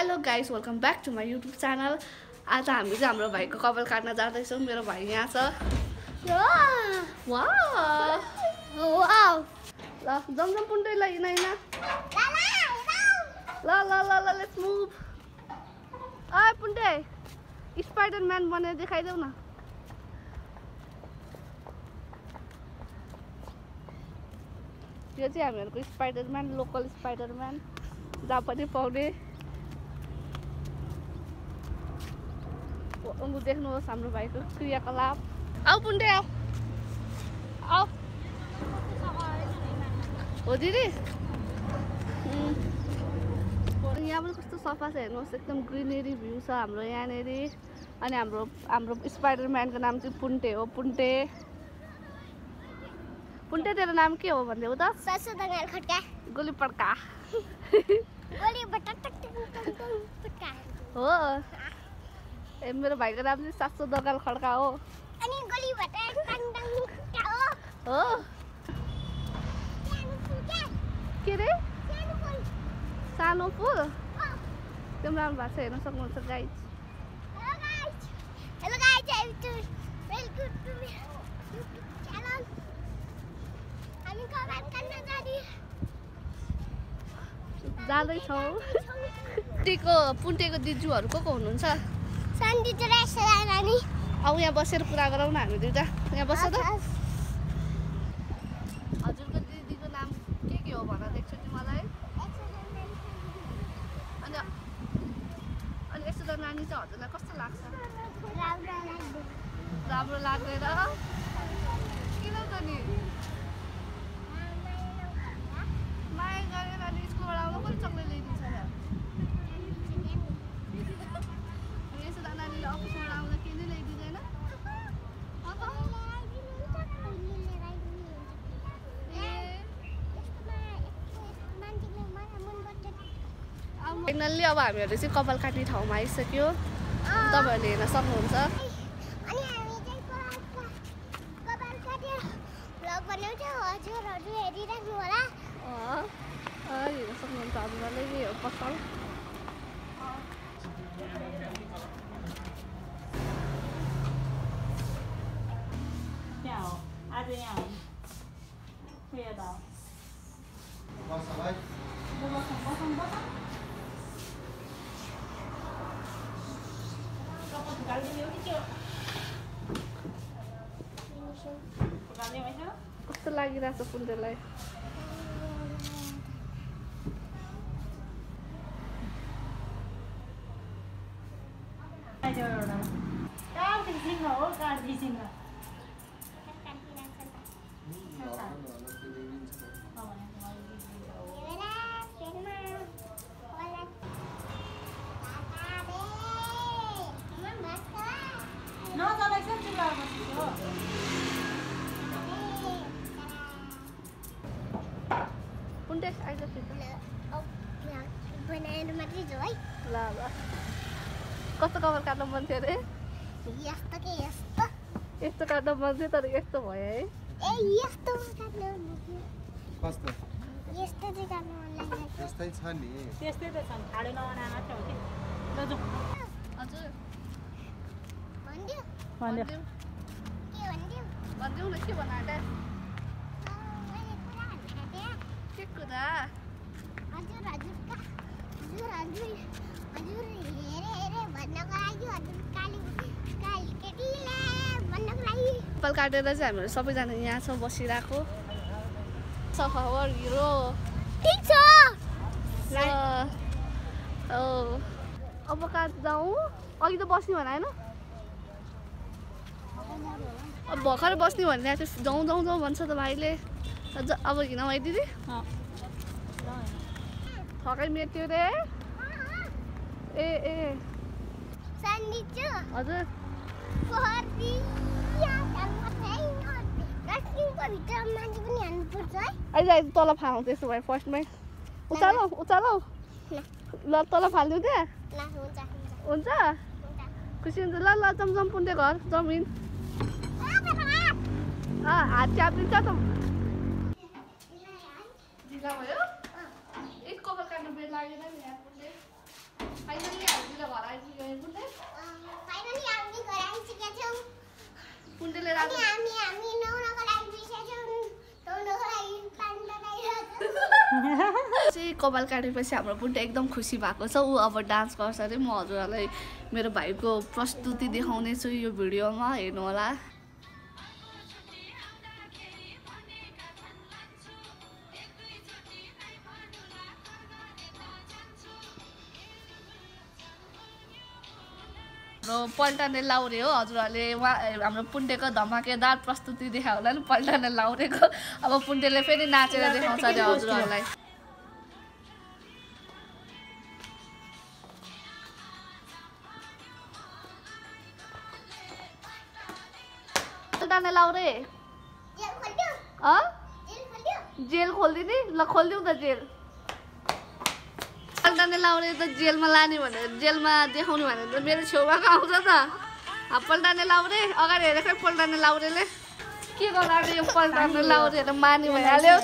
Hello guys, welcome back to my YouTube channel. आज हामी चाहिँ हाम्रो भाइको कपाल काट्न जाँदैछौँ। मेरो भाइ यहाँ छ। ल जमजम पुन्टै ल हिँड ल ल ल ल लेट्स मुभ। पुन्टे स्पाइडरम्यान बनेर देखाइदेऊ न। यो चाहिँ हामीहरूको स्पाइडरम्यान, लोकल स्पाइडरम्यान, जहाँ पनि पाउने। देख्नुहोस् हाम्रो भाइको क्रियाकलाप। आऊ पुन्टे आऊ आऊ। हो दिदी, यहाँ पनि कस्तो सफा छ हेर्नुहोस्। एकदम ग्रिनेरी भ्यू छ हाम्रो यहाँनिर। अनि हाम्रो स्पाइडरम्यानको नाम चाहिँ पुन्टे हो। पुन्टे पुन्टे तेरो नाम के हो भन्देऊ त? गोली पड्का हो। ए मेरो भाइको नाम चाहिँ सासो दगाल खड्का हो। अनि गोली हो के रे? सानो फुल एकदम राम्रो भएको छ, हेर्न सक्नुहुन्छ guys. Hello guys, welcome to YouTube channel. हामी कबाब खान जाँदैछौँ। पुन्टेको दिजुहरू को हुनुहुन्छ? सन्दिजु र नानी। अब यहाँ बसेर कुरा गरौँ न हामी दुइटा। यहाँ बस्छ त। हजुरको दिदीको नाम के हो भन त एकचोटि मलाई। अनि यस्तो त नानी चाहिँ हजुरलाई कस्तो लाग्छ? राम्रो लाग्दैन किन त नि? माया गरेर अनि स्कुलबाट आउनु पनि चक्लेट ल्याइदिन्छ र। यसो त नानीले अफिसबाट आउँदा के नै ल्याइदिँदैन? फाइनल्ली अब हामीहरू चाहिँ कपाल काट्ने ठाउँमा आइसक्यो। तपाईँहरूले हेर्न सक्नुहुन्छ। अनि हामी चाहिँ कपाल काटेर भ्लग बनाउँछौँ। हजुरहरू हेरिराख्नु होला। हेर्न सक्नुहुन्छ हजुरहरूले यो पसल। आज यहाँ कस्तो लागिरहेछ पुन्टेलाई? पुन्टे आइसक्यो बनाएर मात्रै जो है। ल ल कस्तो कपाल काट्न मन थियो अरे? यस्तो के यस्तो यस्तो काट्न मन थियो तर यस्तो भयो है। ए यस्तो काट्नु मन लाग्यो। कस्तो यस्तो चाहिँ काट्नु मन लाग्यो। त्यस्तै छ नि। त्यस्तै त छ, ठाडो नबनाएर मात्रै हो कि। ल जाउँ। हजुर भन्दियो भन्दियो। के भन्दियो? भनिदेऊ न, के बनाएर? मैले कुरा भनेको थिएँ। के कुरा? हजुर हेरे भन्नको लागि, हजुर काली केटीले भन्नको लागि। कपाल काटेर चाहिँ हामीहरू सबैजना यहाँ छौँ बसिरहेको। सफावर हिरो ठिक छ। अब कहाँ जाउँ? अघि त बस्ने भने होइन, अब भर्खर बस्ने भनिरहेको थियो। जाउँ जाउँ जाउँ भन्छ त भाइले। अब हिँडौँ है दिदी। थकाइ मेट्यो रे। ए सन्दिजु हजुर अहिले तल फालौँ। त्यसो भए फर्स्टमै उचालौ ल तल फालिदिउँ त्यहाँ। हुन्छ खुसी हुन्छ। ल ल जमजम पुन्टे घर जमिन हात च्यापिन्छ त। ढिला भयो। एक कपाल काट्नु बेर लागेन नि यहाँ पुन्टे। कपाल काटेपछि हाम्रो पुन्टे एकदम खुसी भएको छ। ऊ अब डान्स गर्छ अरे। म हजुरहरूलाई मेरो भाइको प्रस्तुति देखाउने छु यो भिडियोमा, हेर्नु होला। हाम्रो पल्टाने लाउरे हो। हजुरहरूले हाम्रो पुन्टेको धमाकेदार प्रस्तुति देखायो होला नि पल्टाने लाउरेको। अब पुन्टेले फेरि नाचेर देखाउँछ अरे हजुरहरूलाई। पल्टाने लाउरे जेल खोलिदिने ल, खोलिदिउँ त जेल। पल्टाने लाउरे त जेलमा लाने भनेर, जेलमा देखाउने भनेर त मेरो छेउमा आउँछ त। पल्टाने लाउरे अगाडि हेरेको पल्टाने लाउरेले के गर्नु यो पल्टाने लाउरेहरू मानि भइहाल्यो।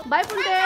बाई पुन्टे।